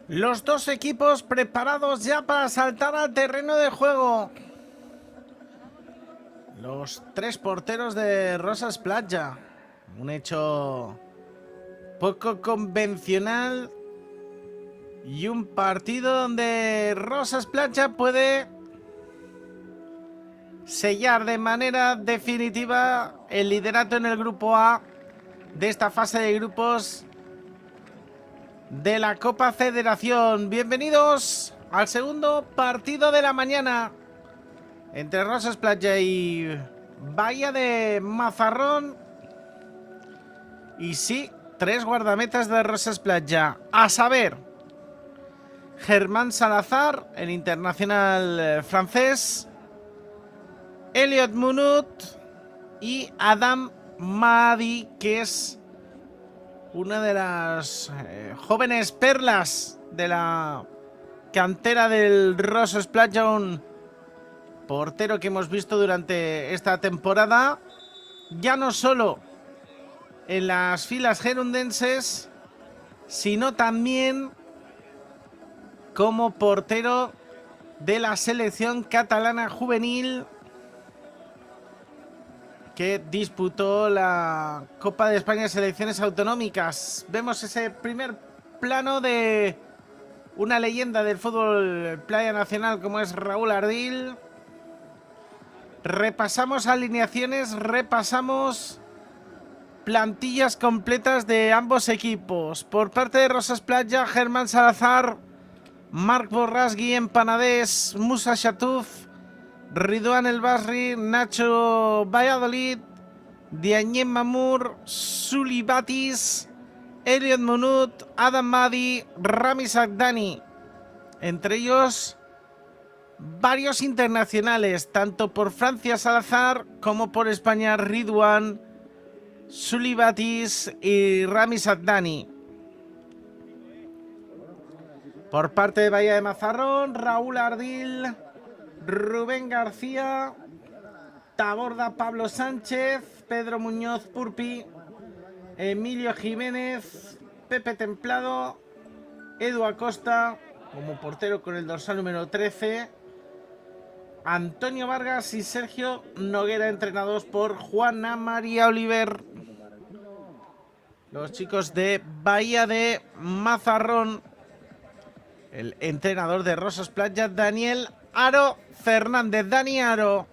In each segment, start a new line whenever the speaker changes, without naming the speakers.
Los dos equipos preparados ya para saltar al terreno de juego. Los tres porteros de Rosas Platja. Un hecho poco convencional y un partido donde Rosas Platja puede sellar de manera definitiva el liderato en el grupo A de esta fase de grupos de la Copa Federación. Bienvenidos al segundo partido de la mañana entre Rosas Platja y Bahía de Mazarrón. Y sí, tres guardametas de Rosas Platja, a saber, Germán Salazar, el internacional francés, Elliot Munut y Adam Mahdi, que es una de las jóvenes perlas de la cantera del Rosas Platja, un portero que hemos visto durante esta temporada, ya no solo en las filas gerundenses, sino también como portero de la selección catalana juvenil que disputó la Copa de España de Selecciones Autonómicas. Vemos ese primer plano de una leyenda del fútbol playa nacional como es Raúl Ardil. Repasamos alineaciones, repasamos plantillas completas de ambos equipos. Por parte de Rosas Platja, Germán Salazar, Marc Borràs, Guillem Panadés, Musa Chatouf, Ridwan El Basri, Nacho Valladolid, Diagne Mamour, Suli Batis, Elliot Munut, Adam Mahdi, Rami Sagdani. Entre ellos varios internacionales, tanto por Francia Salazar como por España Ridwan, Suli Batis y Rami Sagdani. Por parte de Bahía de Mazarrón, Raúl Ardil, Rubén García, Taborda Pablo Sánchez, Pedro Muñoz Purpi, Emilio Jiménez, Pepe Templado, Edu Acosta como portero con el dorsal número 13, Antonio Vargas y Sergio Noguera, entrenados por Juana María Oliver. Los chicos de Bahía de Mazarrón. El entrenador de Rosas Platja, Daniel Aro Fernández. Dani Aro.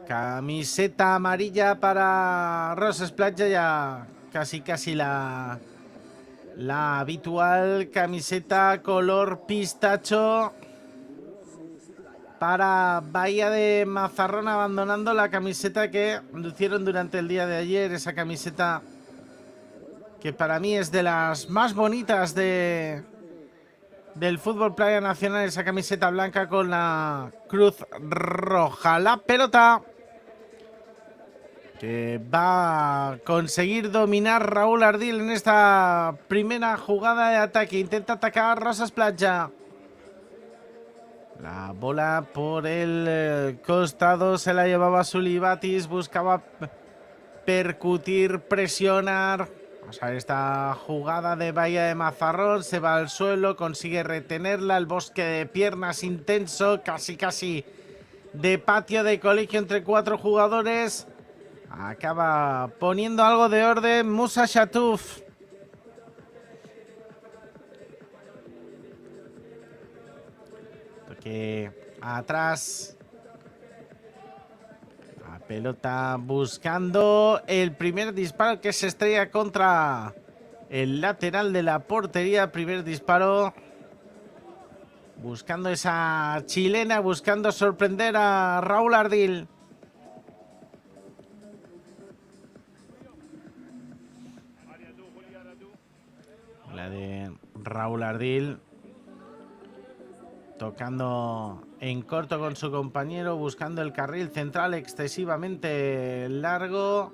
Camiseta amarilla para Rosas Platja, ya casi la habitual camiseta color pistacho para Bahía de Mazarrón, abandonando la camiseta que lucieron durante el día de ayer, esa camiseta que para mí es de las más bonitas del fútbol playa nacional, esa camiseta blanca con la cruz roja. La pelota que va a conseguir dominar Raúl Ardil en esta primera jugada de ataque. Intenta atacar Rosas Platja. La bola por el costado se la llevaba Suli Batis, buscaba percutir, presionar. Vamos a ver esta jugada de Bahía de Mazarrón, se va al suelo, consigue retenerla, el bosque de piernas intenso, casi de patio de colegio entre cuatro jugadores. Acaba poniendo algo de orden Musa Chatouf. Toque atrás. La pelota buscando el primer disparo que se estrella contra el lateral de la portería. Primer disparo. Buscando esa chilena, buscando sorprender a Raúl Ardil. La de Raúl Ardil. Tocando en corto con su compañero, buscando el carril central excesivamente largo.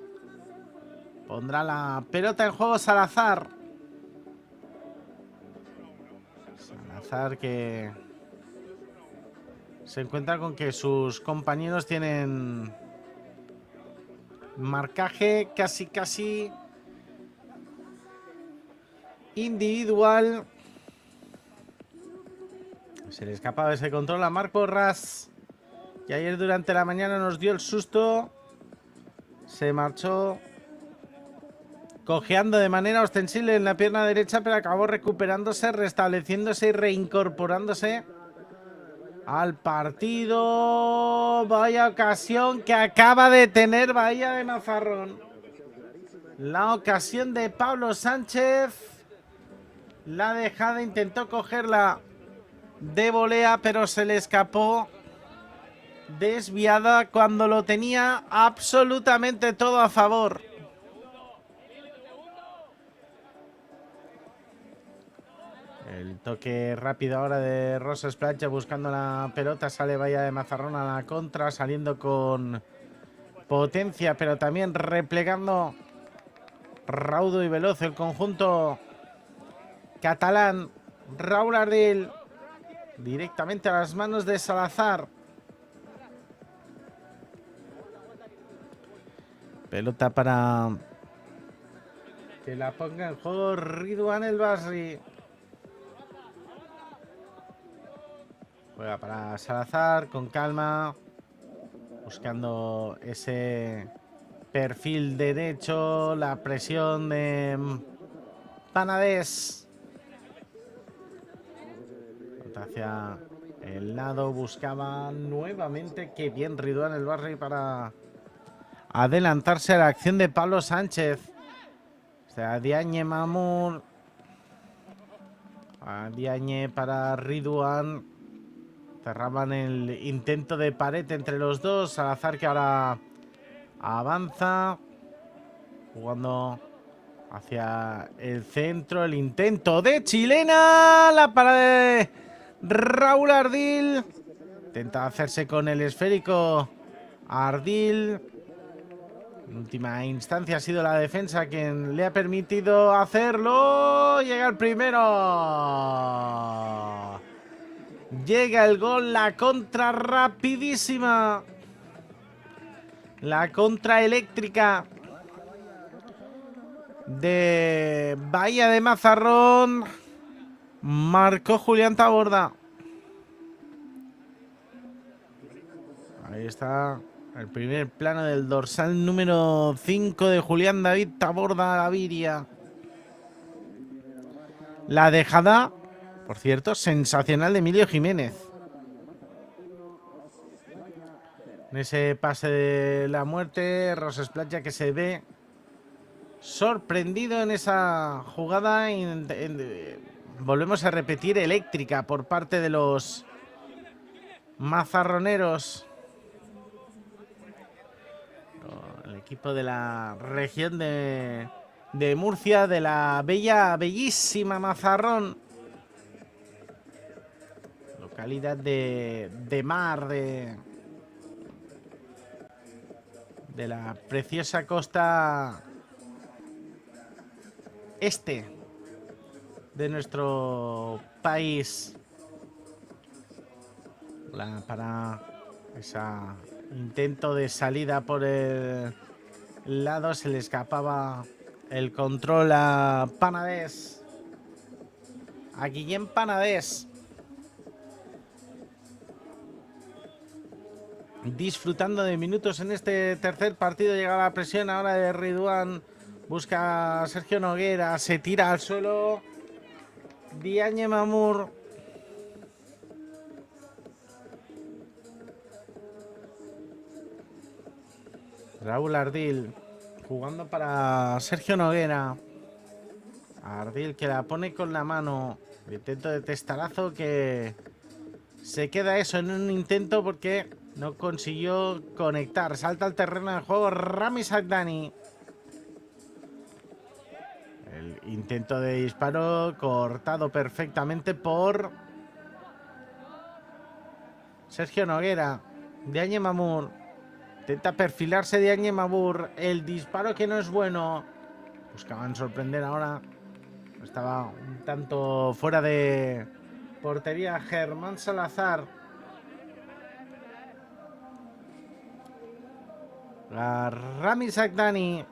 Pondrá la pelota en juego Salazar. Salazar que se encuentra con que sus compañeros tienen Marcaje casi individual. Se le escapaba ese control a Marc Porras, que ayer durante la mañana nos dio el susto. Se marchó cojeando de manera ostensible en la pierna derecha, pero acabó recuperándose, restableciéndose y reincorporándose al partido. Vaya ocasión que acaba de tener Bahía de Mazarrón. La ocasión de Pablo Sánchez. La dejada, intentó cogerla de volea, pero se le escapó desviada cuando lo tenía absolutamente todo a favor. El toque rápido ahora de Rosas Plancha buscando la pelota. Sale Bahía de Mazarrón a la contra, saliendo con potencia, pero también replegando raudo y veloz el conjunto catalán. Raúl Ardil directamente a las manos de Salazar. Pelota para que la ponga en juego Ridwan El Basri. Juega para Salazar con calma, buscando ese perfil derecho, la presión de Panadés. Hacia el lado, buscaba nuevamente, qué bien Ridwan El Basri para adelantarse a la acción de Pablo Sánchez. O sea, Diagne Mamour, Diagne para Ridwan. Cerraban el intento de pared entre los dos. Salazar, que ahora avanza, jugando hacia el centro. El intento de chilena. La parada de Raúl Ardil. Intenta hacerse con el esférico Ardil. En última instancia ha sido la defensa quien le ha permitido hacerlo. Llega el primero. Llega el gol, la contra rapidísima. La contra eléctrica de Bahía de Mazarrón. Marcó Julián Taborda. Ahí está el primer plano del dorsal número 5 de Julián David Taborda Gaviria. La dejada, por cierto, sensacional de Emilio Jiménez. En ese pase de la muerte, Rosas Plancha, que se ve sorprendido en esa jugada. Volvemos a repetir, eléctrica por parte de los mazarroneros. El equipo de la región de Murcia, de la bellísima Mazarrón. Localidad de mar, de la preciosa costa este de nuestro país. Para ese intento de salida por el lado, se le escapaba el control a Panadés, a Guillem Panadés. Disfrutando de minutos en este tercer partido. Llega la presión ahora de Ridwan. Busca a Sergio Noguera. Se tira al suelo Diagne Mamour. Raúl Ardil jugando para Sergio Noguera. Ardil, que la pone con la mano. Intento de testarazo, que se queda eso en un intento porque no consiguió conectar. Salta al terreno de juego Rami Sagdani. El intento de disparo cortado perfectamente por Sergio Noguera. Diagne Mamour. Intenta perfilarse Diagne Mamour. El disparo, que no es bueno. Buscaban sorprender ahora. Estaba un tanto fuera de portería Germán Salazar. Llega Rami Sagdani.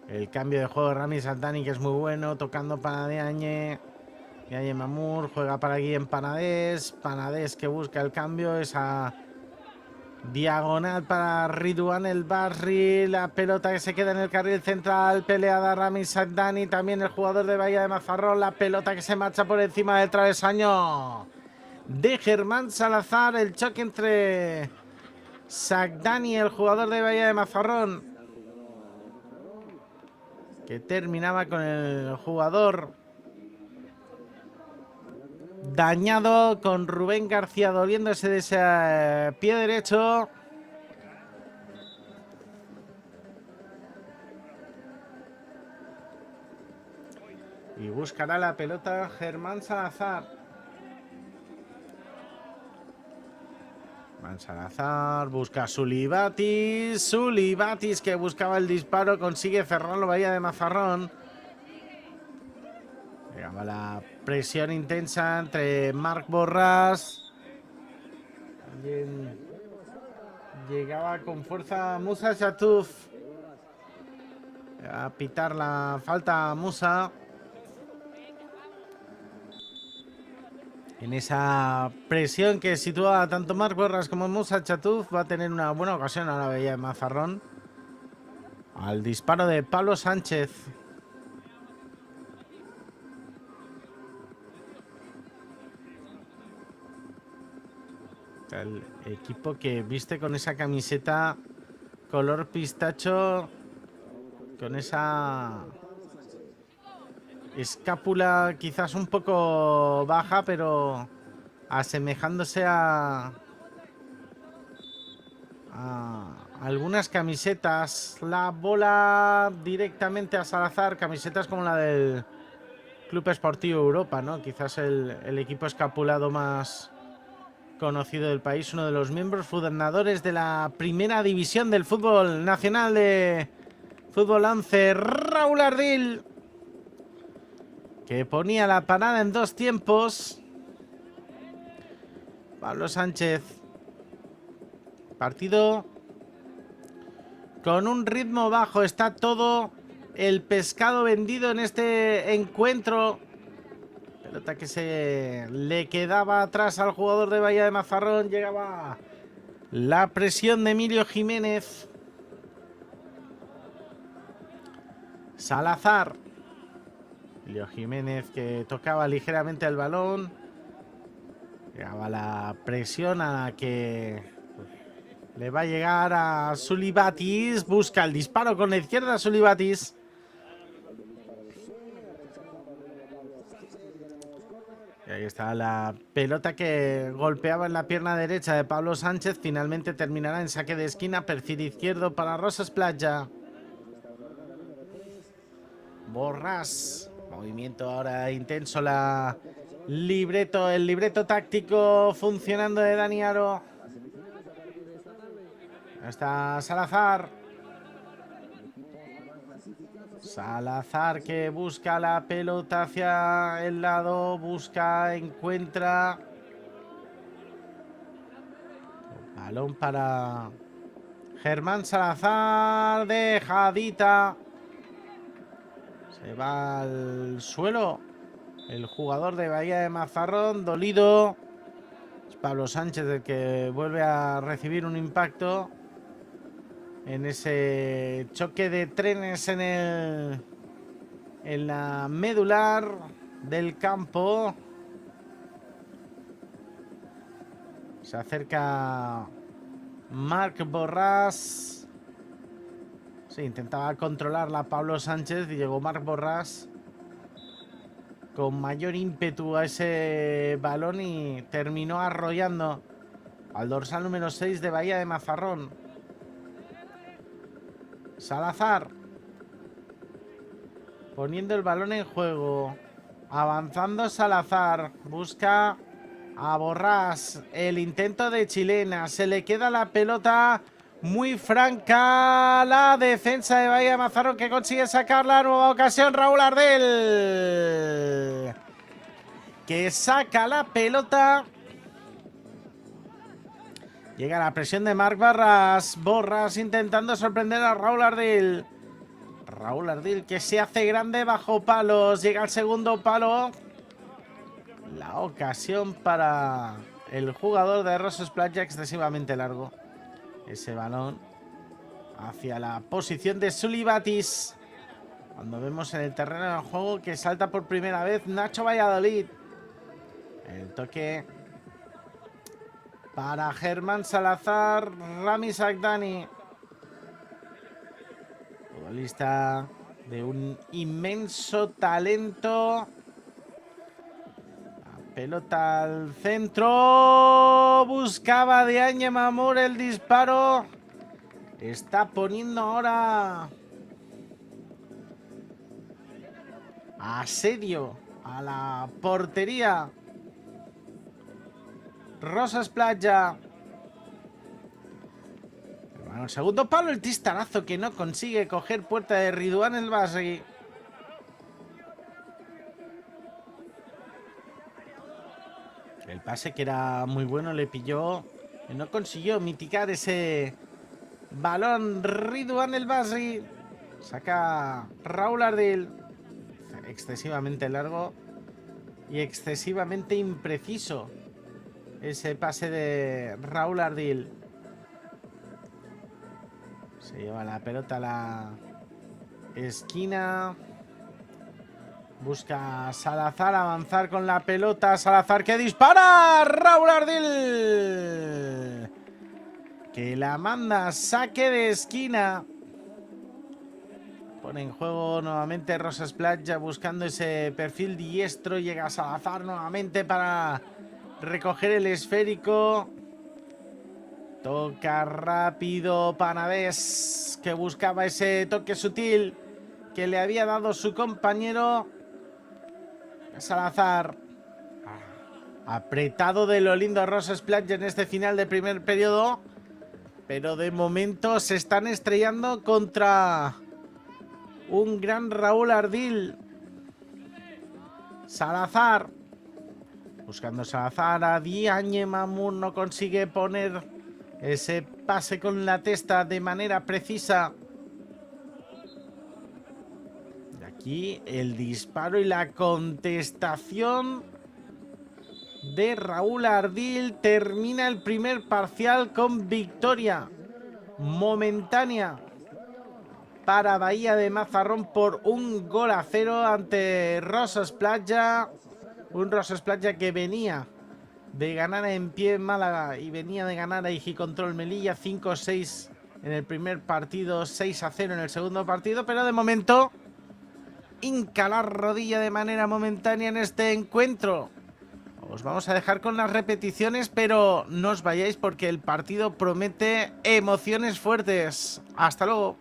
El cambio de juego de Rami Sagdani, que es muy bueno, tocando para Diagne. Diagne Mamour juega para Guillem Panadés. Panadés que busca el cambio. Esa diagonal para Ridwan El Barri. La pelota que se queda en el carril central. Peleada Rami Sagdani. También el jugador de Bahía de Mazarrón. La pelota que se marcha por encima del travesaño de Germán Salazar. El choque entre Sagdani, el jugador de Bahía de Mazarrón, que terminaba con el jugador dañado, con Rubén García doliéndose de ese pie derecho. Y buscará la pelota Germán Salazar. Salazar busca a Sulibatis. Sulibatis, que buscaba el disparo, consigue cerrarlo Bahía de Mazarrón. Llegaba la presión intensa entre Marc Borràs. También llegaba con fuerza Musa Chatouf a pitar la falta a Musa. En esa presión que sitúa tanto Marc Borràs como Musa Chatouf, va a tener una buena ocasión ahora Bahía de Mazarrón al disparo de Pablo Sánchez. El equipo que viste con esa camiseta color pistacho, con esa escápula quizás un poco baja, pero asemejándose a algunas camisetas. La bola directamente a Salazar, camisetas como la del Club Esportivo Europa, ¿no? Quizás el equipo escapulado más conocido del país, uno de los miembros fundadores de la primera división del fútbol nacional de fútbol 11, Raúl Ardil, que ponía la parada en 2 tiempos. Pablo Sánchez. Partido con un ritmo bajo. Está todo el pescado vendido en este encuentro. Pelota que se le quedaba atrás al jugador de Bahía de Mazarrón. Llegaba la presión de Emilio Jiménez. Salazar. Emilio Jiménez, que tocaba ligeramente el balón. Llegaba la presión a la que le va a llegar a Sulibatis. Busca el disparo con la izquierda Sulibatis. Y ahí está la pelota que golpeaba en la pierna derecha de Pablo Sánchez. Finalmente terminará en saque de esquina. Perfil izquierdo para Rosas Playa. Borràs. Movimiento ahora intenso. El libreto táctico funcionando de Dani Aro. Está Salazar. Salazar, que busca la pelota hacia el lado. Busca, encuentra. Balón para Germán Salazar. Dejadita. Se va al suelo el jugador de Bahía de Mazarrón, dolido. Es Pablo Sánchez el que vuelve a recibir un impacto en ese choque de trenes en la medular del campo. Se acerca Marc Borràs. Sí, intentaba controlarla Pablo Sánchez y llegó Marc Borràs con mayor ímpetu a ese balón y terminó arrollando al dorsal número 6 de Bahía de Mazarrón. Salazar poniendo el balón en juego, avanzando Salazar, busca a Borràs, el intento de chilena, se le queda la pelota muy franca, la defensa de Bahía de Mazarrón, que consigue sacar la nueva ocasión. Raúl Ardil, que saca la pelota Llega la presión de Marc Barras. Borras intentando sorprender a Raúl Ardil. Raúl Ardil que se hace grande bajo palos. Llega al segundo palo. La ocasión para el jugador de Roses Playa, excesivamente largo. Ese balón hacia la posición de Sulibatis. Cuando vemos en el terreno de juego que salta por primera vez Nacho Valladolid. El toque para Germán Salazar, Rami Sagdani. Futbolista de un inmenso talento. La pelota al centro. Buscaba Diagne Mamur el disparo. Está poniendo ahora asedio a la portería Roses Playa. Bueno, el segundo palo, el tistarazo que no consigue coger puerta de Ridwan El Basri. El pase que era muy bueno le pilló y no consiguió mitigar ese balón. Ridwan El Basri saca Raúl Ardil. Excesivamente largo y excesivamente impreciso ese pase de Raúl Ardil. Se lleva la pelota a la esquina. Busca Salazar avanzar con la pelota. Salazar que dispara. Raúl Ardil que la manda saque de esquina. Pone en juego nuevamente Roses Playa buscando ese perfil diestro. Llega Salazar nuevamente para recoger el esférico. Toca rápido Panadés, que buscaba ese toque sutil que le había dado su compañero. Salazar. Apretado de lo lindo Roses Playa en este final de primer periodo. Pero de momento se están estrellando contra un gran Raúl Ardil. Salazar. Buscando Salazar a Diagne Mamur. No consigue poner ese pase con la testa de manera precisa. Y aquí el disparo y la contestación de Raúl Ardil. Termina el primer parcial con victoria momentánea para Bahía de Mazarrón por 1-0 ante Roses Playa. Un Roses Playa que venía de ganar en pie en Málaga y venía de ganar a Igicontrol Melilla 5-6 en el primer partido, 6-0 en el segundo partido, pero de momento hinca la rodilla de manera momentánea en este encuentro. Os vamos a dejar con las repeticiones, pero no os vayáis porque el partido promete emociones fuertes. Hasta luego.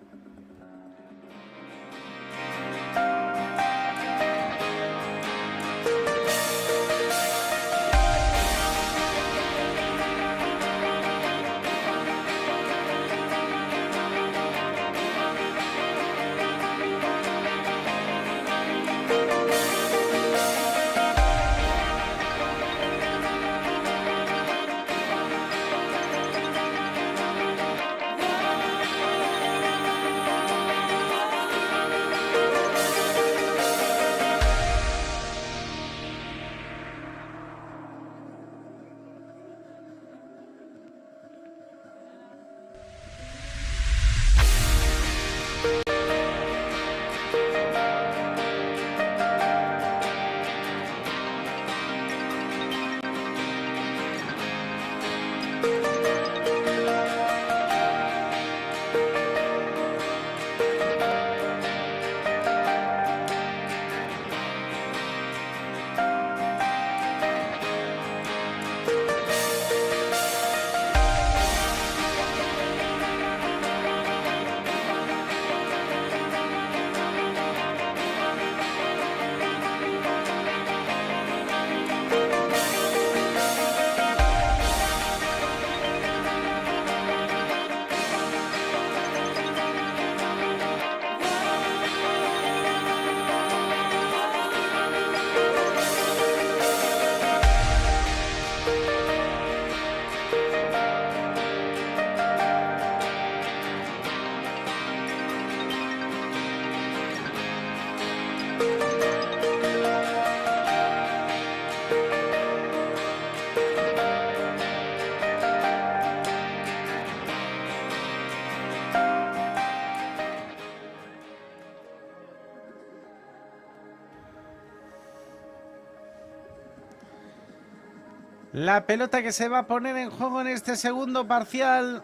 La pelota que se va a poner en juego en este segundo parcial.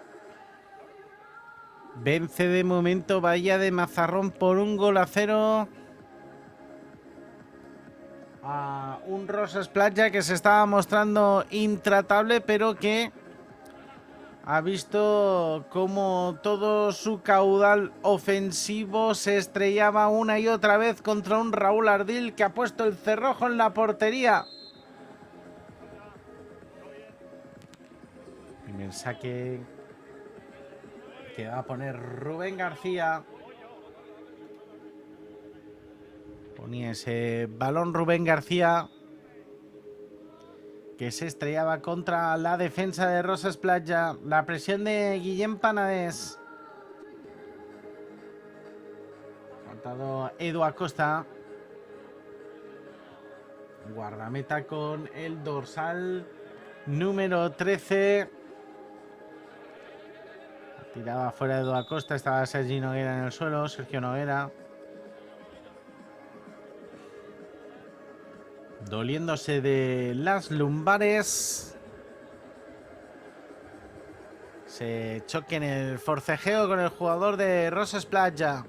Vence de momento Bahía de Mazarrón por 1-0 a un Rosas Playa que se estaba mostrando intratable, pero que ha visto cómo todo su caudal ofensivo se estrellaba una y otra vez contra un Raúl Ardil que ha puesto el cerrojo en la portería. Primer saque que va a poner Rubén García. Ponía ese balón Rubén García que se estrellaba contra la defensa de Rosas Playa. La presión de Guillem Panadés. Faltado Edu Acosta. Guardameta con el dorsal número 13. Tiraba fuera Edu Acosta. Estaba Sergi Noguera en el suelo. Sergio Noguera. Doliéndose de las lumbares. Se choque en el forcejeo con el jugador de Rosas Playa.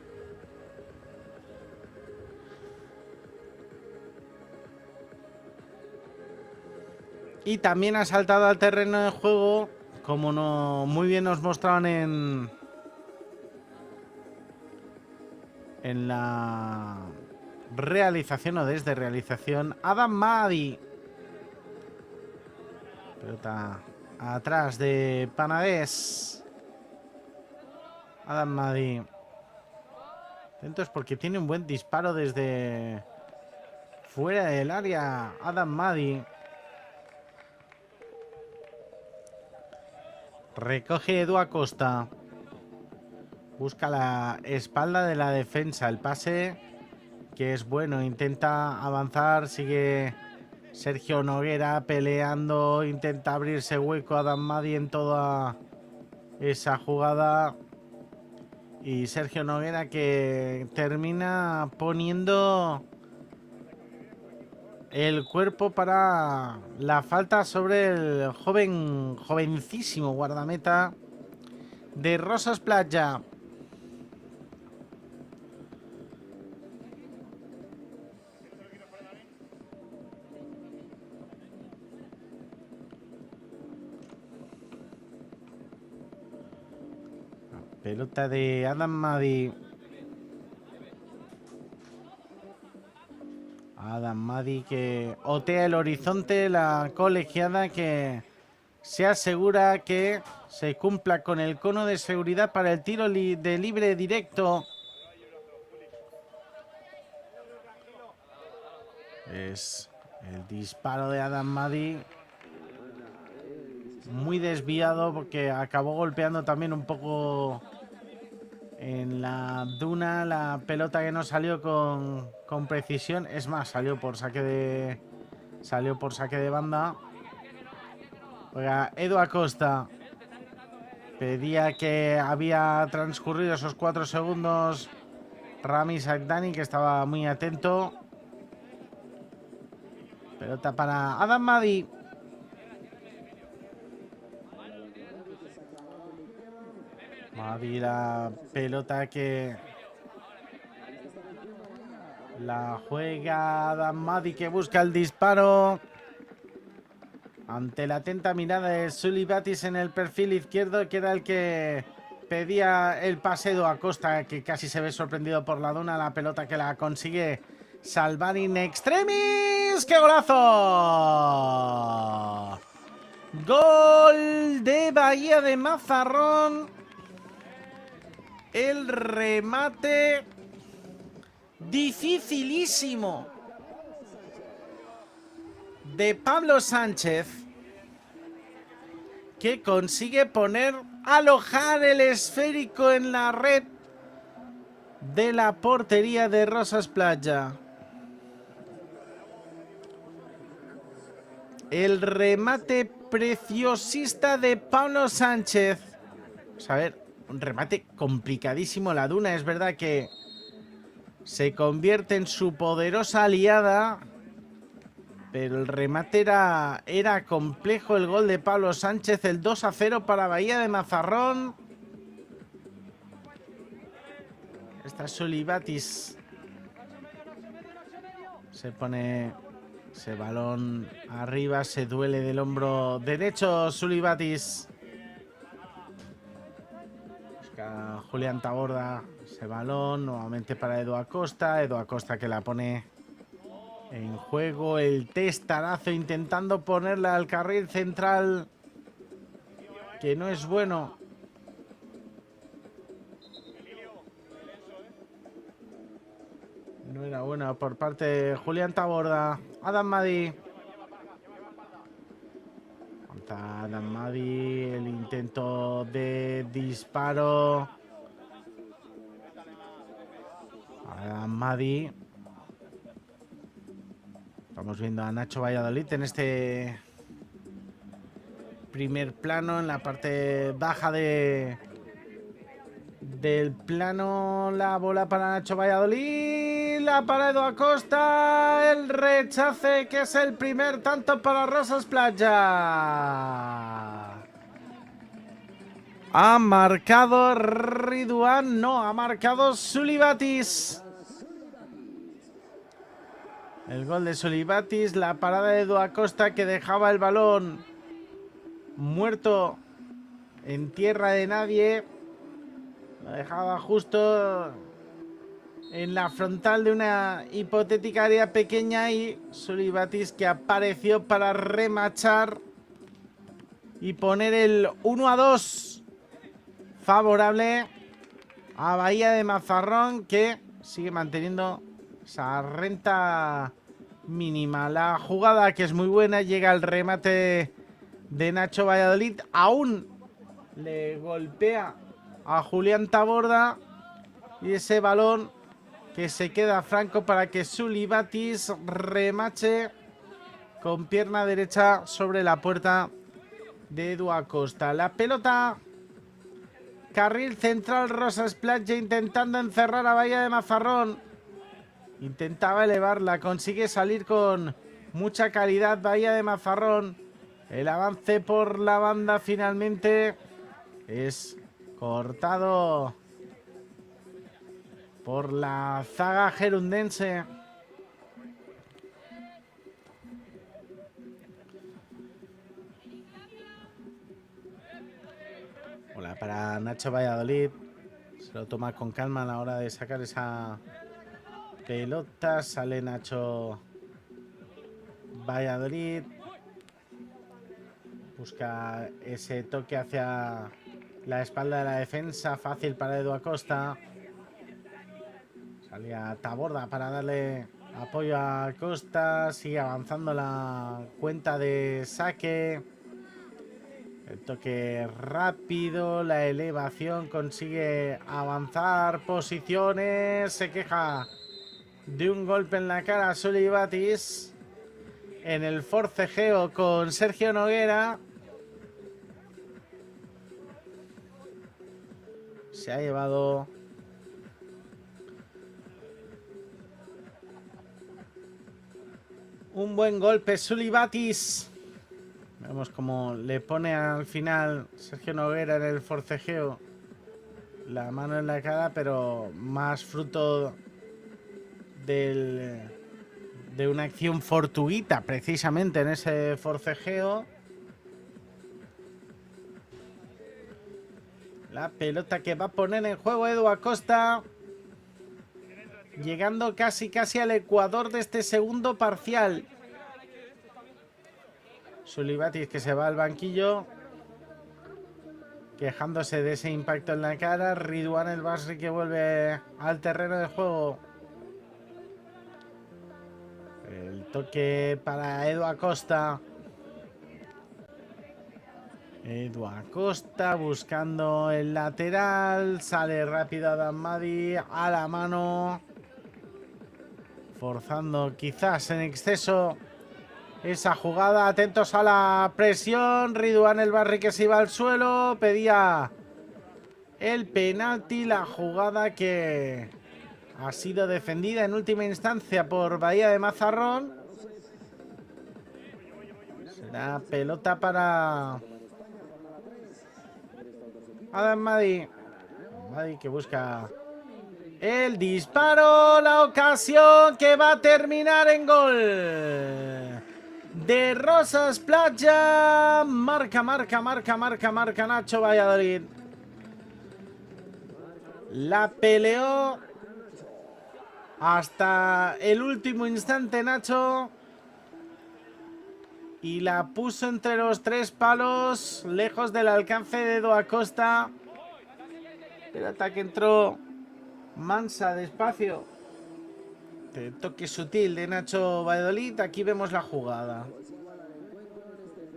Y también ha saltado al terreno de juego, como no muy bien nos mostraban en la realización o desde realización, Adam Mahdi. Pelota atrás de Panadés. Adam Mahdi. Atentos porque tiene un buen disparo desde fuera del área. Adam Mahdi. Recoge Edu Acosta. Busca la espalda de la defensa. El pase que es bueno. Intenta avanzar. Sigue Sergio Noguera peleando. Intenta abrirse hueco a Adam Mahdi en toda esa jugada. Y Sergio Noguera que termina poniendo el cuerpo para la falta sobre el jovencísimo guardameta de Rosas Playa. Pelota de Adam Mahdi. Adam Mahdi que otea el horizonte, la colegiada que se asegura que se cumpla con el cono de seguridad para el tiro de libre directo. Es el disparo de Adam Mahdi. Muy desviado porque acabó golpeando también un poco en la duna. La pelota que no salió con precisión. Es más, salió por saque de banda. Oiga, Edu Acosta pedía que había transcurrido esos 4 segundos. Rami Sagdani, que estaba muy atento. Pelota para Adam Mahdi. Mahdi, la pelota que la juega Adam Mahdi, que busca el disparo. Ante la atenta mirada de Sully Batis en el perfil izquierdo, que era el que pedía el paseo a Costa, que casi se ve sorprendido por la duna. La pelota que la consigue salvar in extremis. ¡Qué golazo! Gol de Bahía de Mazarrón. El remate dificilísimo de Pablo Sánchez, que consigue alojar el esférico en la red de la portería de Rosas Playa. El remate preciosista de Pablo Sánchez. Vamos a ver, un remate complicadísimo. La duna es verdad que se convierte en su poderosa aliada, Pero el remate era complejo. El gol de Pablo Sánchez, el 2-0 para Bahía de Mazarrón. Está Sulibatis. Se pone ese balón arriba, se duele del hombro derecho Sulibatis. Busca Julián Taborda ese balón, nuevamente para Edu Acosta. Edu Acosta que la pone en juego. El testarazo intentando ponerla al carril central, que no es bueno. No era bueno por parte de Julián Taborda. Adam Madi. Adam Madi, el intento de disparo. Adam Madi. Estamos viendo a Nacho Valladolid en este primer plano, en la parte baja del plano. La bola para Nacho Valladolid, la para Edu Acosta, el rechace que es el primer tanto para Rosas Playa. Ha marcado Ridwan, no, ha marcado Sulibatis. El gol de Sulibatis, la parada de Edu Acosta que dejaba el balón muerto en tierra de nadie. Lo dejaba justo en la frontal de una hipotética área pequeña y Sulibatis que apareció para remachar y poner el 1-2 favorable a Bahía de Mazarrón, que sigue manteniendo esa renta mínima. La jugada, que es muy buena, llega al remate de Nacho Valladolid. Aún le golpea a Julián Taborda y ese balón que se queda franco para que Sulibatis remache con pierna derecha sobre la puerta de Edu Acosta. La pelota, carril central, Rosas Playa intentando encerrar a Bahía de Mazarrón. Intentaba elevarla, consigue salir con mucha calidad Bahía de Mazarrón. El avance por la banda finalmente es cortado por la zaga gerundense. Hola para Nacho Valladolid. Se lo toma con calma a la hora de sacar esa pelota. Sale Nacho Valladolid. Busca ese toque hacia la espalda de la defensa. Fácil para Edu Acosta. Salía Taborda para darle apoyo a Acosta. Sigue avanzando la cuenta de saque. El toque rápido, la elevación, consigue avanzar posiciones. Se queja de un golpe en la cara a Sulibatis en el forcejeo con Sergio Noguera. Se ha llevado un buen golpe Sulibatis. Vemos cómo le pone al final Sergio Noguera en el forcejeo la mano en la cara, pero más fruto de una acción fortuita precisamente en ese forcejeo. La pelota que va a poner en juego Edu Acosta, llegando casi al ecuador de este segundo parcial. Sulibatis que se va al banquillo, quejándose de ese impacto en la cara. Ridwan El Basri que vuelve al terreno de juego. El toque para Edu Acosta. Edu Acosta buscando el lateral. Sale rápido Adam Madi a la mano, forzando quizás en exceso esa jugada. Atentos a la presión. Ridwan El Basri que se iba al suelo. Pedía el penalti. La jugada que ha sido defendida en última instancia por Bahía de Mazarrón. La pelota para Adam Madi. Madi que busca el disparo, la ocasión que va a terminar en gol de Rosas Playa. Marca Nacho Valladolid. La peleó hasta el último instante Nacho y la puso entre los 3 palos, lejos del alcance de Edu Acosta. Pelota que entró mansa, despacio. De toque sutil de Nacho Valladolid. Aquí vemos la jugada.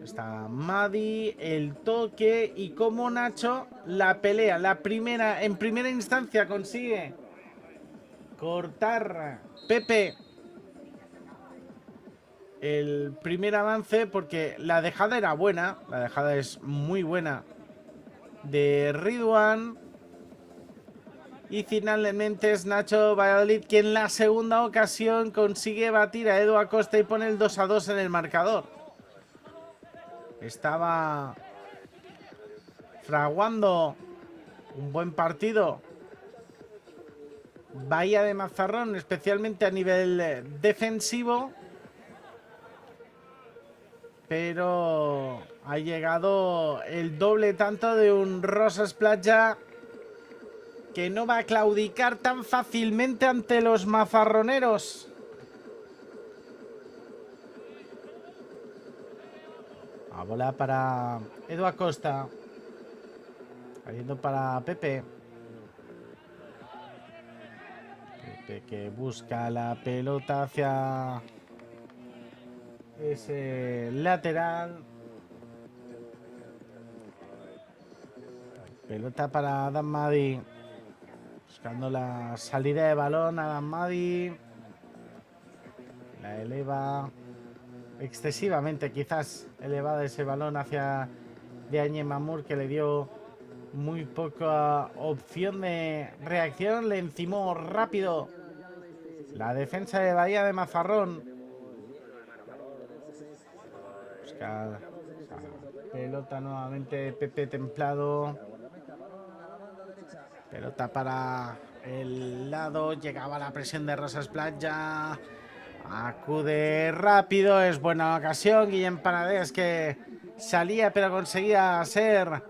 Está Madi, el toque y como Nacho la pelea. En primera instancia consigue cortar Pepe el primer avance porque la dejada era buena. La dejada es muy buena de Ridwan. Y finalmente es Nacho Valladolid quien en la segunda ocasión consigue batir a Edu Acosta y pone el 2-2 en el marcador. Estaba fraguando un buen partido Bahía de Mazarrón, especialmente a nivel defensivo. Pero ha llegado el doble tanto de un Rosas Playa que no va a claudicar tan fácilmente ante los mazarroneros. A bola para Edu Acosta. Saliendo para Pepe. Pepe que busca la pelota hacia ese lateral. Pelota para Adam Madi. Buscando la salida de balón, Adam Madi. La eleva excesivamente, quizás elevada ese balón hacia Diagne Mamour, que le dio muy poca opción de reacción. Le encimó rápido la defensa de Bahía de Mazarrón. Busca pelota nuevamente Pepe Templado. Pelota para el lado. Llegaba la presión de Rosas Playa. Acude rápido. Es buena ocasión. Guillem Panadés que salía pero conseguía ser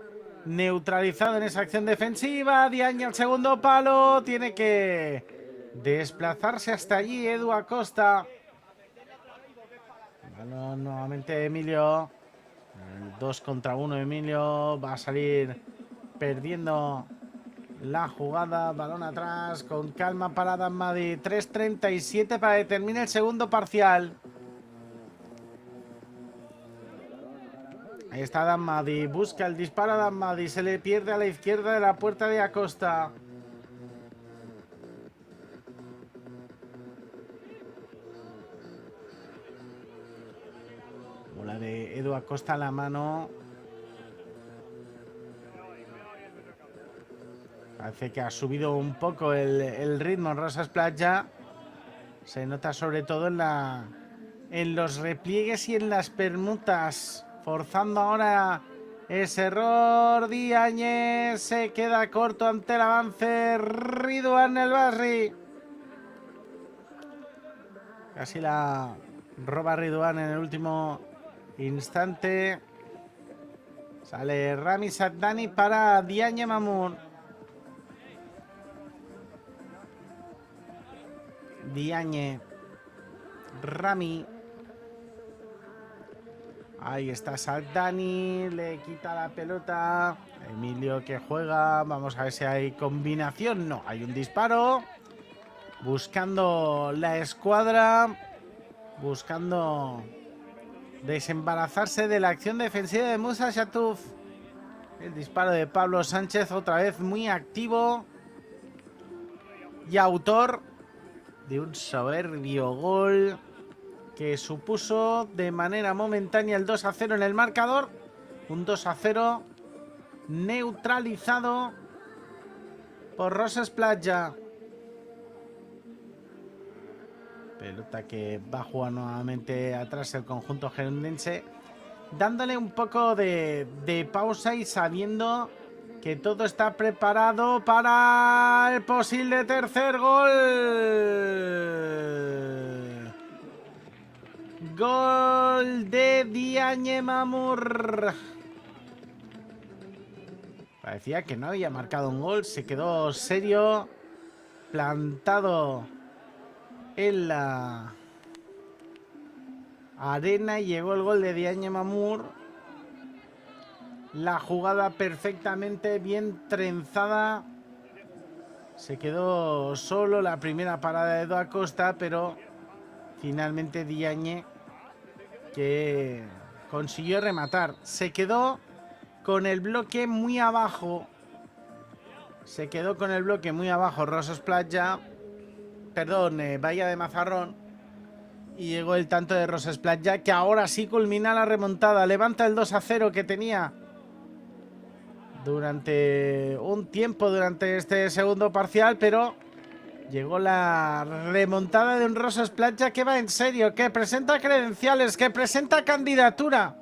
neutralizado en esa acción defensiva. Diagne al segundo palo. Tiene que desplazarse hasta allí Edu Acosta. Bueno, nuevamente Emilio. 2 contra 1 Emilio. Va a salir perdiendo la jugada, balón atrás, con calma para Adam Madi. 3:37 para determinar el segundo parcial. Ahí está Adam Madi, busca el disparo a Adam Madi, se le pierde a la izquierda de la puerta de Acosta. Bola de Edu Acosta a la mano. Parece que ha subido un poco el ritmo en Rosas Playa. Se nota sobre todo en los repliegues y en las permutas. Forzando ahora ese error. Diagne se queda corto ante el avance. Ridwan El Basri. Casi la roba Ridwan en el último instante. Sale Rami Sadani para Diagne Mamour. Diagne, Rami. Ahí está Sadani, le quita la pelota. Emilio que juega. Vamos a ver si hay combinación. No, hay un disparo. Buscando la escuadra. Buscando desembarazarse de la acción defensiva de Musa Shatouf. El disparo de Pablo Sánchez, otra vez muy activo. Y autor de un soberbio gol que supuso de manera momentánea el 2-0 en el marcador. Un 2-0 neutralizado por Rosas Playa. Pelota que va a jugar nuevamente atrás el conjunto gerundense. dándole un poco de pausa y sabiendo que todo está preparado para el posible tercer gol. Gol de Diagne Mamour. Parecía que no había marcado un gol, se quedó serio, plantado en la arena y llegó el gol de Diagne Mamour. La jugada perfectamente bien trenzada. Se quedó solo la primera parada de Edu Acosta, pero finalmente Diagne, que consiguió rematar. Se quedó con el bloque muy abajo. Rosas Playa. Perdón, Bahía de Mazarrón. Y llegó el tanto de Rosas Playa, que ahora sí culmina la remontada. Levanta el 2-0 que tenía durante un tiempo, durante este segundo parcial, pero llegó la remontada de un Rosas Playa que va en serio, que presenta credenciales, que presenta candidatura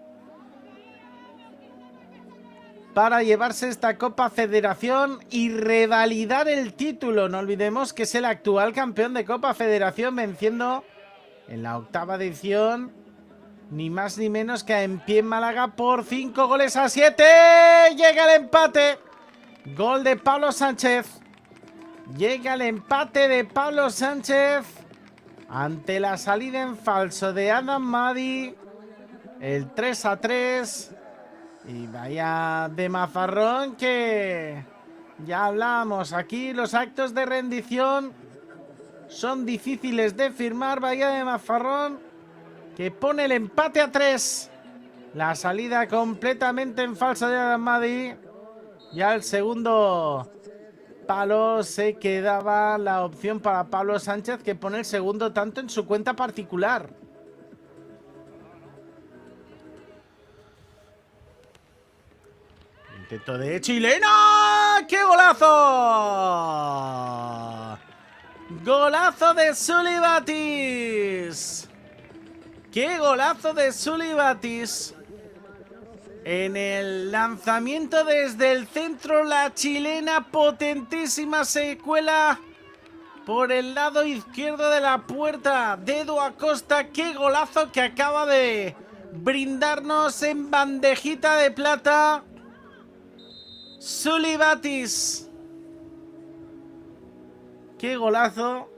para llevarse esta Copa Federación y revalidar el título. No olvidemos que es el actual campeón de Copa Federación, venciendo en la octava edición ni más ni menos que a Empie Málaga por 5-7. Llega el empate. Gol de Pablo Sánchez. Llega el empate de Pablo Sánchez ante la salida en falso de Adam Madi. El 3-3. Y Bahía de Mazarrón, que ya hablamos aquí, los actos de rendición son difíciles de firmar. Bahía de Mazarrón, que pone el empate a 3. La salida completamente en falso de Adam Madi. Ya el segundo palo se quedaba la opción para Pablo Sánchez, que pone el segundo tanto en su cuenta particular. Intento de chilena. ¡Qué golazo! Golazo de Suli Batis. ¡Qué golazo de Suli Batis! En el lanzamiento desde el centro, la chilena potentísima se cuela por el lado izquierdo de la puerta de Edu Acosta. ¡Qué golazo que acaba de brindarnos en bandejita de plata Suli Batis! ¡Qué golazo!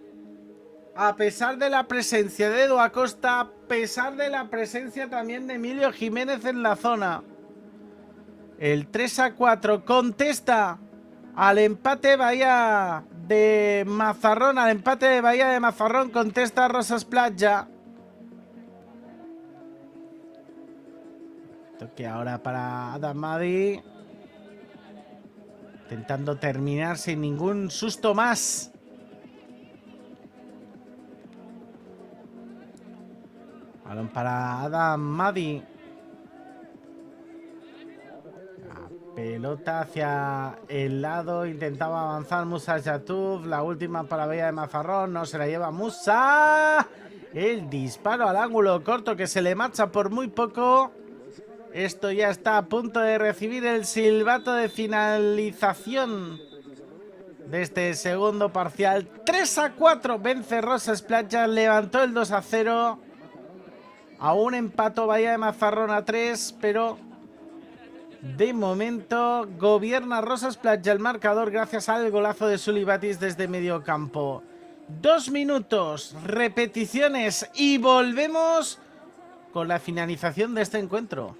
A pesar de la presencia de Edu Acosta, a pesar de la presencia también de Emilio Jiménez en la zona. El 3-4 contesta al empate Bahía de Mazarrón. Al empate de Bahía de Mazarrón contesta Rosas Playa. Toque ahora para Adam Madi. Intentando terminar sin ningún susto más. Balón para Adam Madi. La pelota hacia el lado. Intentaba avanzar Musa Yatuf. La última para Bahía de Mazarrón. No se la lleva Musa. El disparo al ángulo corto que se le marcha por muy poco. Esto ya está a punto de recibir el silbato de finalización de este segundo parcial. 3-4 vence Rosas Playa. Levantó el 2-0. Aún empató Bahía de Mazarrón a 3, pero de momento gobierna Rosas Playa el marcador gracias al golazo de Suli Batis desde medio campo. 2 minutos, repeticiones y volvemos con la finalización de este encuentro.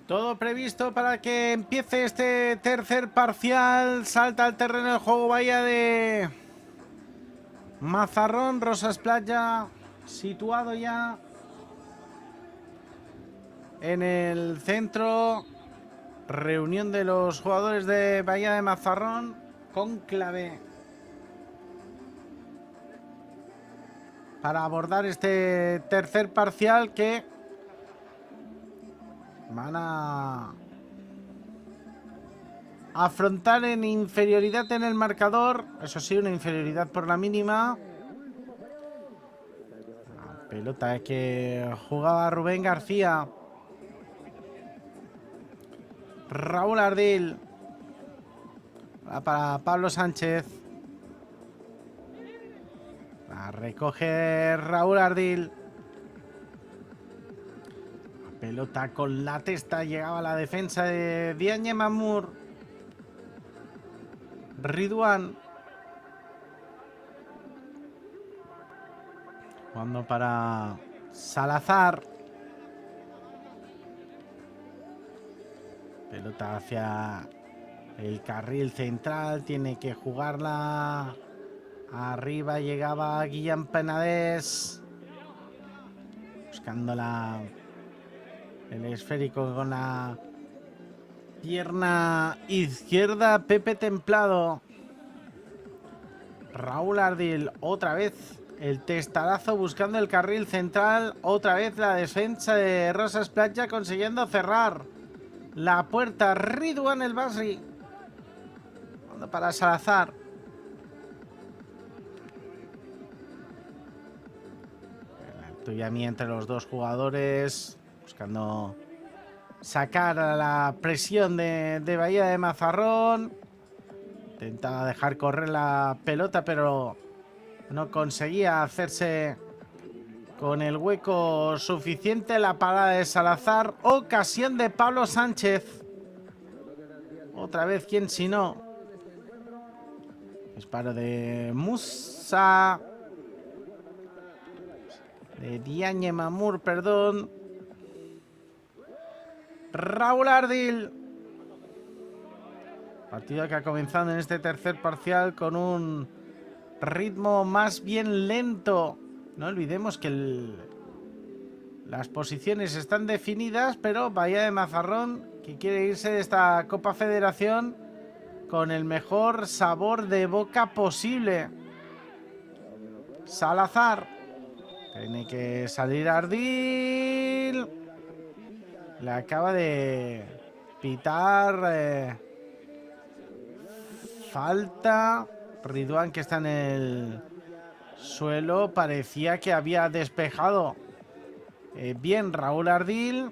Todo previsto para que empiece este tercer parcial. Salta al terreno de juego Bahía de Mazarrón. Rosas Playa situado ya en el centro. Reunión de los jugadores de Bahía de Mazarrón. Cónclave para abordar este tercer parcial que van a afrontar en inferioridad en el marcador. Eso sí, una inferioridad por la mínima. La pelota que jugaba Rubén García. Raúl Ardil. Para Pablo Sánchez. La recoge Raúl Ardil. La pelota con la testa. Llegaba la defensa de Diagne Mamur. Ridwan. Jugando para Salazar. Pelota hacia el carril central. Tiene que jugarla. Arriba llegaba Guillán Penedès. Buscando el esférico con la pierna izquierda. Pepe Templado. Raúl Ardil. Otra vez el testarazo buscando el carril central. Otra vez la defensa de Rosas Playa consiguiendo cerrar la puerta. Ridwan El Basri. Para Salazar. Entre los dos jugadores, buscando sacar a la presión de Bahía de Mazarrón. Intentaba dejar correr la pelota, pero no conseguía hacerse con el hueco suficiente. La parada de Salazar, ocasión de Pablo Sánchez. Otra vez, ¿quién si no? Disparo de Musa. De Diagne Mamur, perdón. Raúl Ardil. Partido que ha comenzado en este tercer parcial con un ritmo más bien lento. No olvidemos que las posiciones están definidas, pero Bahía de Mazarrón, que quiere irse de esta Copa Federación con el mejor sabor de boca posible. Salazar. Tiene que salir Ardil. Le acaba de pitar falta. Ridwan, que está en el suelo, parecía que había despejado bien Raúl Ardil.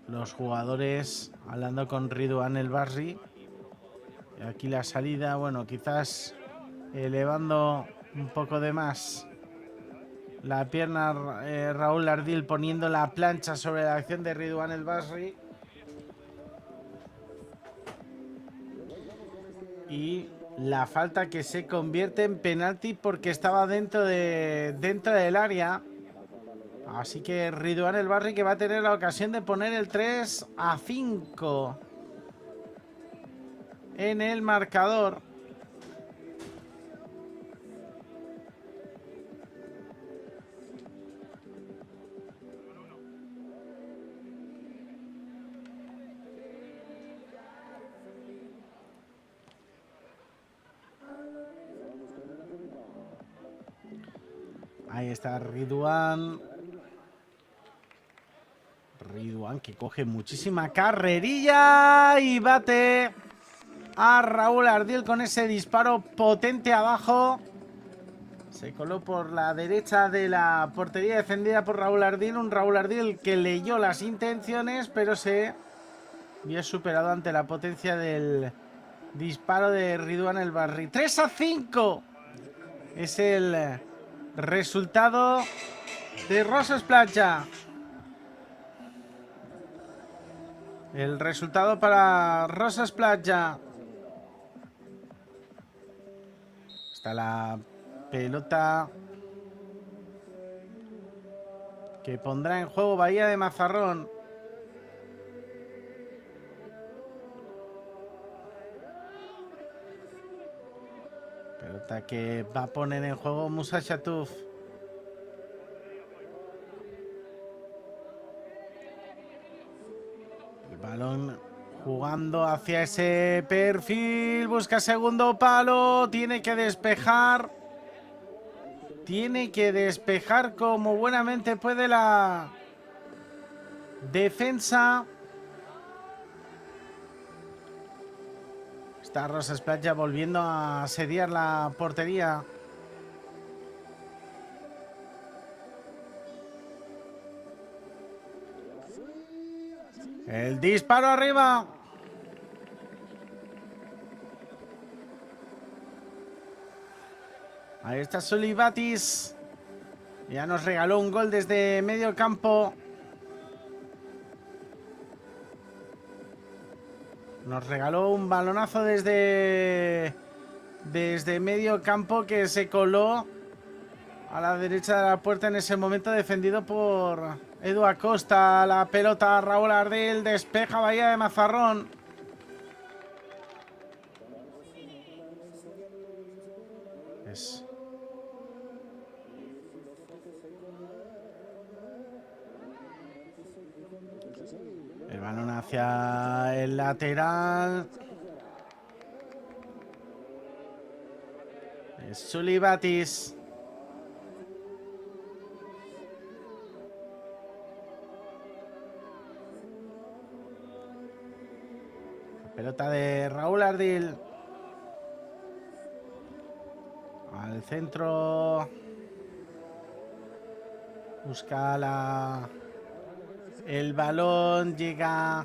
Los jugadores hablando con Ridwan El Basri. Aquí la salida, bueno, quizás elevando un poco de más la pierna Raúl Ardil, poniendo la plancha sobre la acción de Ridwan El Basri. Y la falta que se convierte en penalti porque estaba dentro del área. Así que Ridwan El Basri, que va a tener la ocasión de poner el 3-5 en el marcador. Ahí está Ridwan. Ridwan, que coge muchísima carrerilla y bate a Raúl Ardil con ese disparo potente abajo. Se coló por la derecha de la portería defendida por Raúl Ardil. Un Raúl Ardil que leyó las intenciones, pero se vio superado ante la potencia del disparo de Ridwan El Basri. 3-5 es el resultado de Rosas Playa. El resultado para Rosas Playa. Está la pelota que pondrá en juego Bahía de Mazarrón. Pelota que va a poner en juego Musa Chatuf. El balón jugando hacia ese perfil. Busca segundo palo. Tiene que despejar. Tiene que despejar como buenamente puede la defensa. Está Rosas Platja volviendo a asediar la portería. El disparo arriba. Ahí está Sulibatis. Ya nos regaló un gol desde medio campo. Nos regaló un balonazo desde medio campo que se coló a la derecha de la puerta en ese momento, defendido por Edu Acosta. La pelota Raúl Ardil, despeja Bahía de Mazarrón. El balón hacia el lateral. Es Sulibatis. Pelota de Raúl Ardil. Al centro. Busca el balón. Llega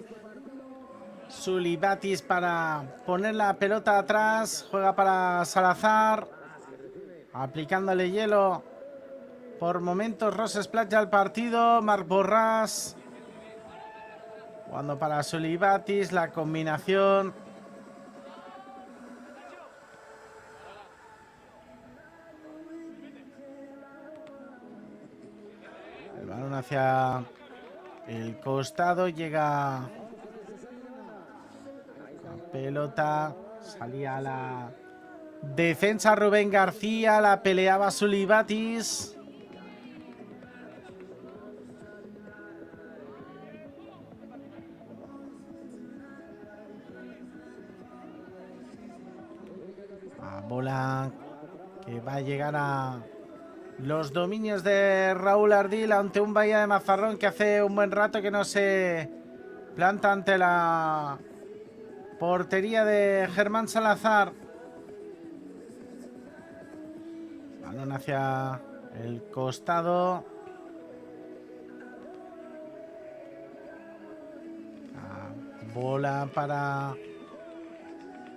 Sulibatis para poner la pelota atrás. Juega para Salazar. Aplicándole hielo. Por momentos Rosas Platja al partido. Marc Borràs. Jugando para Sulibatis, la combinación. El balón hacia el costado, llega la pelota, salía la defensa Rubén García, la peleaba Sulibatis. Bola que va a llegar a los dominios de Raúl Ardil ante un Bahía de Mazarrón que hace un buen rato que no se planta ante la portería de Germán Salazar. Balón hacia el costado. Bola para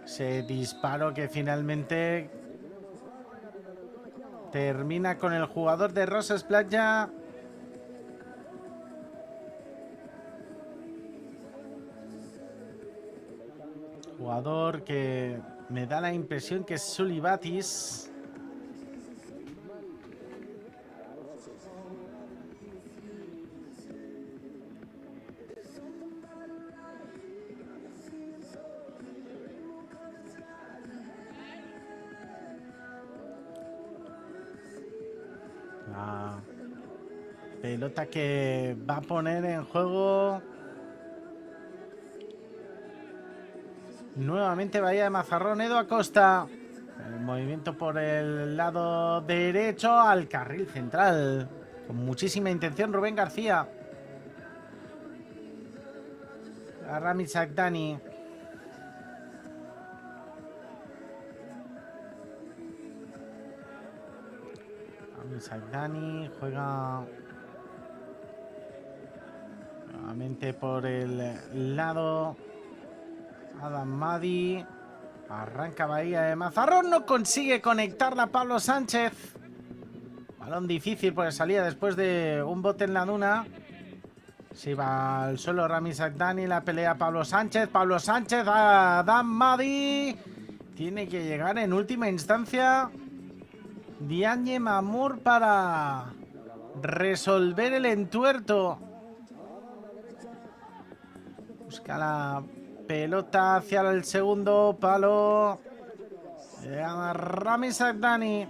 ese disparo que finalmente termina con el jugador de Rosas Platja. Jugador que me da la impresión que es Sulibatis. La pelota que va a poner en juego nuevamente Bahía de Mazarrón. Edu Acosta. El movimiento por el lado derecho al carril central. Con muchísima intención Rubén García. A Rami Sagdani. Sagdani juega nuevamente por el lado. Adam Madi. Arranca Bahía de Mazarrón. No consigue conectarla Pablo Sánchez. Balón difícil porque salía después de un bote en la duna. Se va al suelo Rami Sagdani. La pelea Pablo Sánchez. Pablo Sánchez a Adam Madi. Tiene que llegar en última instancia Diagne Mamour para resolver el entuerto. Busca la pelota hacia el segundo palo. Llega Rami Sagdani.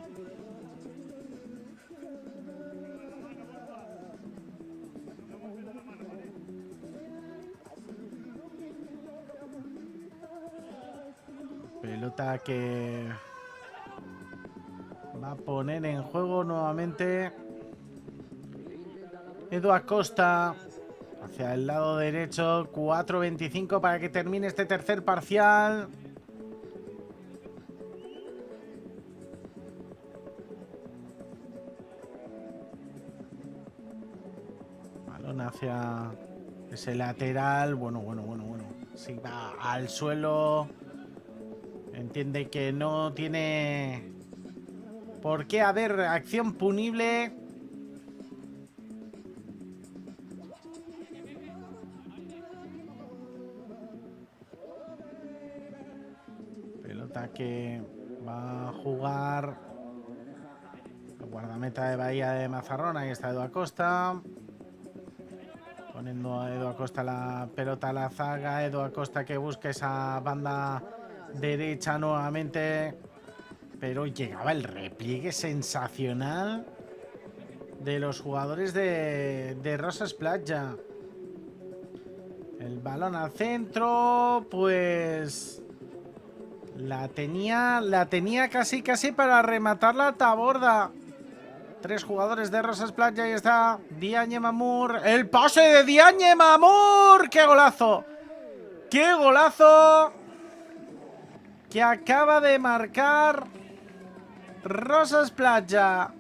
Pelota que va a poner en juego nuevamente Edu Acosta hacia el lado derecho. 4:25 para que termine este tercer parcial. Balón hacia ese lateral. Bueno. Si va al suelo, entiende que no tiene por qué haber acción punible. Pelota que va a jugar el guardameta de Bahía de Mazarrón. Ahí está Edu Acosta. Poniendo a Edu Acosta la pelota a la zaga. Edu Acosta que busca esa banda derecha nuevamente. Pero llegaba el repliegue sensacional de los jugadores de Rosas Platja. El balón al centro, pues la tenía casi para rematar la Taborda. 3 jugadores de Rosas Platja y está Diagne Mamour. El pase de Diagne Mamour. ¡Qué golazo! ¡Qué golazo! Que acaba de marcar Rosas Platja.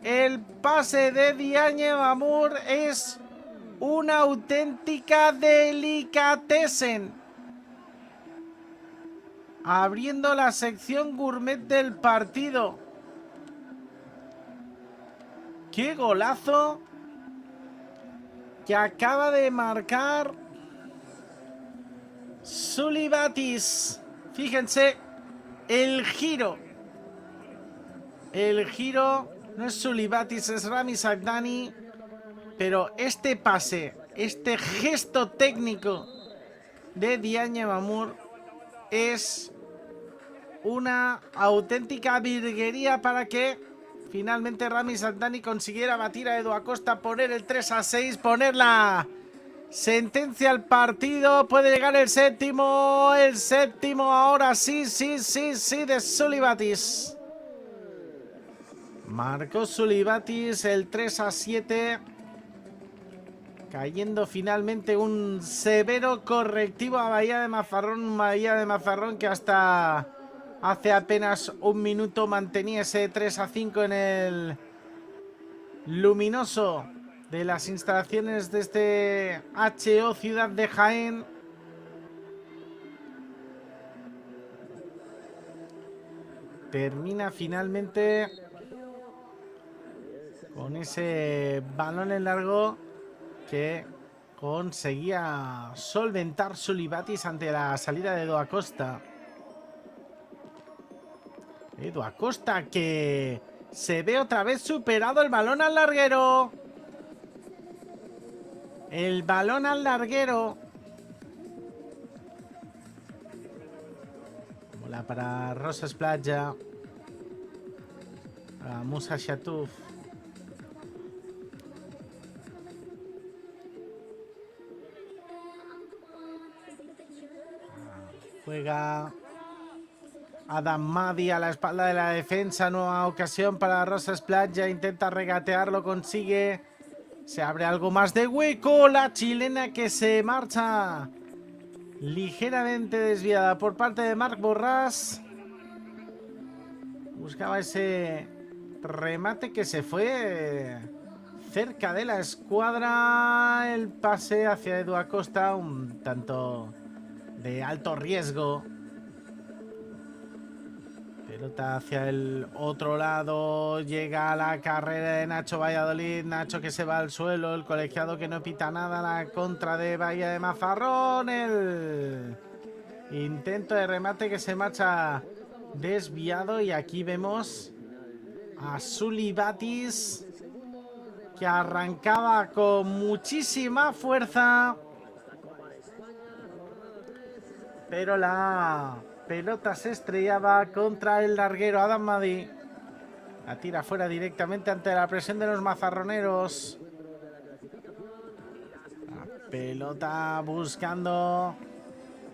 El pase de Diagne Mamour es una auténtica delicatessen. Abriendo la sección gourmet del partido. ¡Qué golazo! Que acaba de marcar Sulibatis. Fíjense, el giro. El giro no es Sulibatis, es Rami Sagdani. Pero este pase, este gesto técnico de Diagne Mamour es una auténtica virguería para que finalmente Rami Sagdani consiguiera batir a Edu Acosta, poner el 3-6, poner la sentencia al partido. Puede llegar el séptimo ahora sí de Sulibatis. Marcó Sulibatis el 3-7. Cayendo finalmente un severo correctivo a Bahía de Mazarrón. Bahía de Mazarrón que hasta hace apenas un minuto mantenía ese 3-5 en el luminoso de las instalaciones de este HO Ciudad de Jaén. Termina finalmente con ese balón en largo que conseguía solventar Sulibatis ante la salida de Edu Acosta. Edu Acosta que se ve otra vez superado. El balón al larguero. El balón al larguero. Bola para Rosas Platja. Para Musa Chatouf. Juega Adam Madi a la espalda de la defensa. Nueva ocasión para Rosas Platja. Intenta regatear, lo consigue. Se abre algo más de hueco. La chilena que se marcha ligeramente desviada por parte de Marc Borràs. Buscaba ese remate que se fue cerca de la escuadra. El pase hacia Edu Acosta, un tanto de alto riesgo. Pelota hacia el otro lado. Llega a la carrera de Nacho Valladolid. Nacho que se va al suelo. El colegiado que no pita nada. La contra de Bahía de Mazarrón. El intento de remate que se marcha desviado. Y aquí vemos a Sully Batis, que arrancaba con muchísima fuerza, pero la pelota se estrellaba contra el larguero Adam Madi. La tira fuera directamente ante la presión de los mazarroneros. La pelota buscando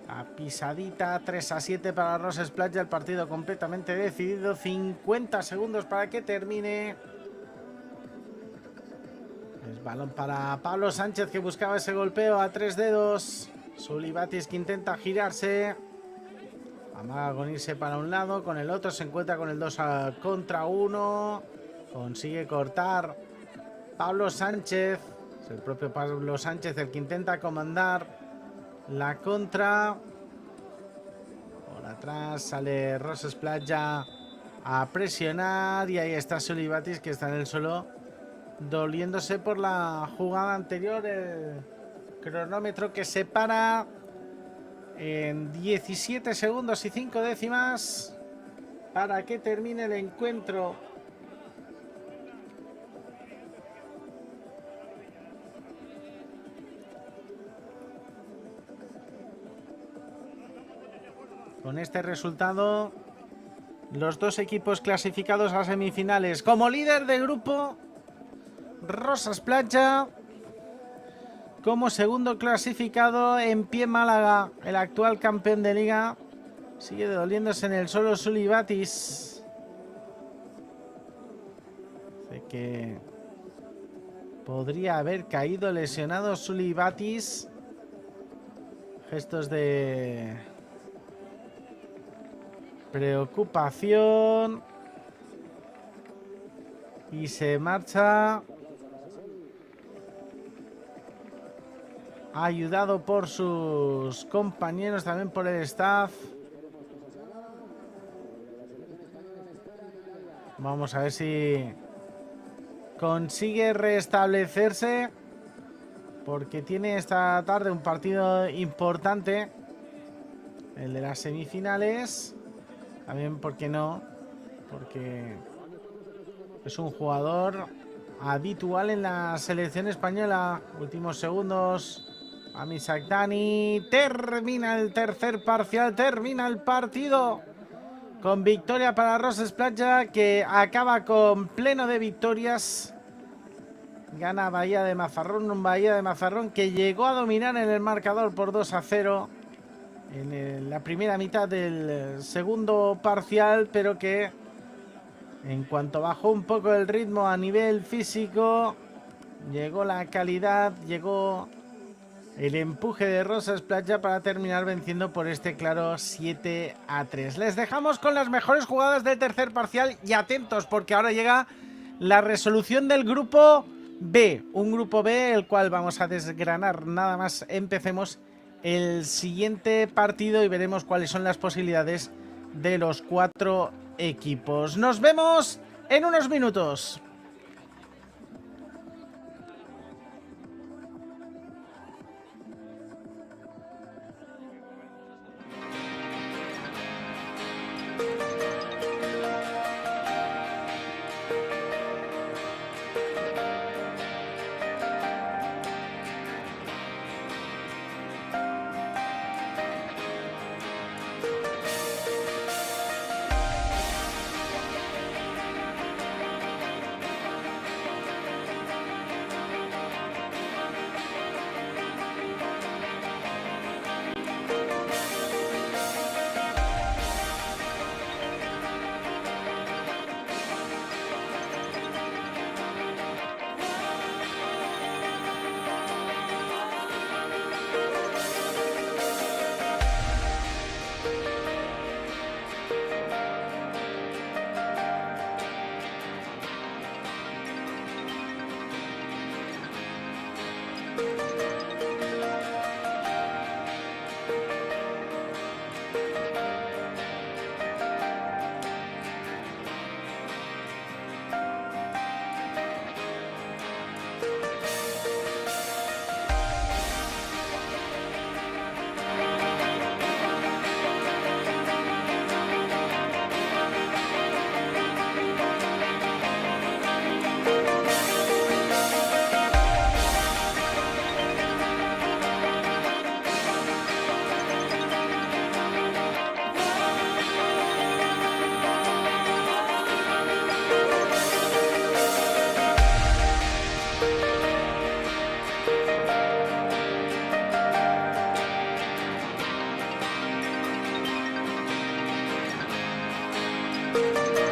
la pisadita. 3-7 para Rose Splash. El partido completamente decidido. 50 segundos para que termine. Es balón para Pablo Sánchez, que buscaba ese golpeo a 3 dedos. Sully Batis, que intenta girarse. Amaga con irse para un lado, con el otro se encuentra con el 2 contra 1. Consigue cortar Pablo Sánchez. Es el propio Pablo Sánchez el que intenta comandar la contra. Por atrás sale Rose Splash ya a presionar. Y ahí está Sully Batis, que está en el suelo doliéndose por la jugada anterior. El cronómetro que se para en 17 segundos y 5 décimas para que termine el encuentro. Con este resultado, los dos equipos clasificados a semifinales como líder de grupo, Rose Splash. Como segundo clasificado, en pie Málaga, el actual campeón de liga. Sigue doliéndose en el suelo Sully Batis. Sé que podría haber caído lesionado Sully Batis. Gestos de preocupación. Y se marcha, ayudado por sus compañeros, también por el staff. Vamos a ver si consigue restablecerse, porque tiene esta tarde un partido importante, el de las semifinales. También, ¿por qué no? Porque es un jugador habitual en la selección española. Últimos segundos. Ami Sakdani. Termina el tercer parcial. Termina el partido con victoria para Rose Splash, que acaba con pleno de victorias. Gana Bahía de Mazarrón. Un Bahía de Mazarrón que llegó a dominar en el marcador por 2-0 en la primera mitad del segundo parcial, pero que en cuanto bajó un poco el ritmo a nivel físico, llegó la calidad, llegó el empuje de Rose Splash para terminar venciendo por este claro 7-3. Les dejamos con las mejores jugadas del tercer parcial y atentos, porque ahora llega la resolución del grupo B. Un grupo B el cual vamos a desgranar nada más empecemos el siguiente partido y veremos cuáles son las posibilidades de los 4 equipos. Nos vemos en unos minutos.